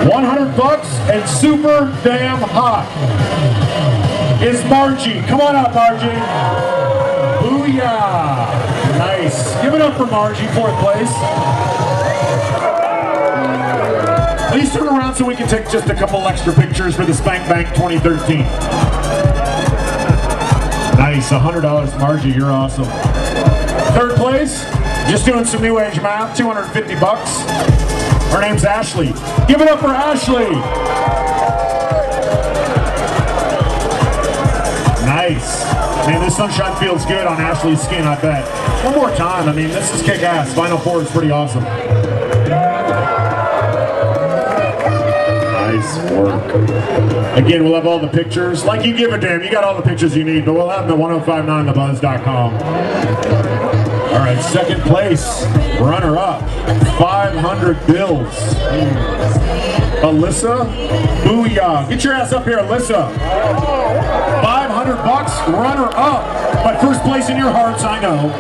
$100 and super damn hot is Margie. Come on up, Margie. Booyah. Nice. Give it up for Margie, 4th place. Please turn around so we can take just a couple extra pictures for the Spank Bank 2013. Nice, $100, Margie, you're awesome. 3rd place, just doing some new age math, $250. Her name's Ashley. Give it up for Ashley. Nice. Man, this sunshine feels good on Ashley's skin, I bet. One more time, I mean, this is kick-ass. Final 4 is pretty awesome. Nice work. Again, we'll have all the pictures. Like you give a damn, you got all the pictures you need, but we'll have them at 1059thebuzz.com. All right, 2nd place, runner-up, 500 bills. Alyssa, booyah. Get your ass up here, Alyssa. $500, runner-up. But 1st place in your hearts, I know.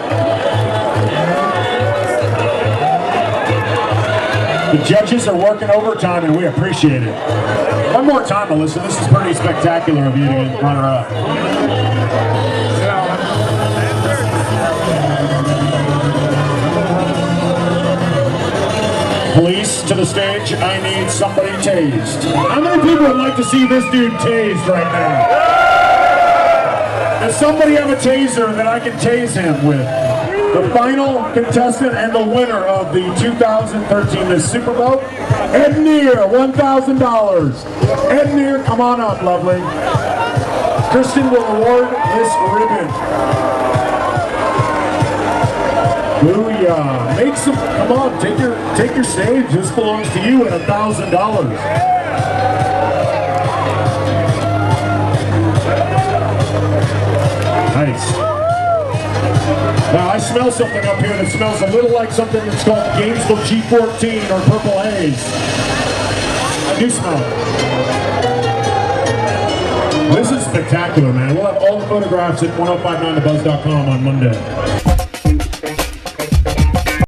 The judges are working overtime, and we appreciate it. One more time, Alyssa. This is pretty spectacular of you to get runner-up. Police to the stage. I need somebody tased. How many people would like to see this dude tased right now? Does somebody have a taser that I can tase him with? The final contestant and the winner of the 2013 Miss Super Bowl, Edneer, $1,000. Edneer, come on up, lovely. Kristen will award this ribbon. Booyah. Make some, come on, take your stage. This belongs to you at $1,000. Nice. Now I smell something up here that smells a little like something that's called Gainesville G14 or Purple Haze. I do smell it. This is spectacular, man. We'll have all the photographs at 1059thebuzz.com on Monday.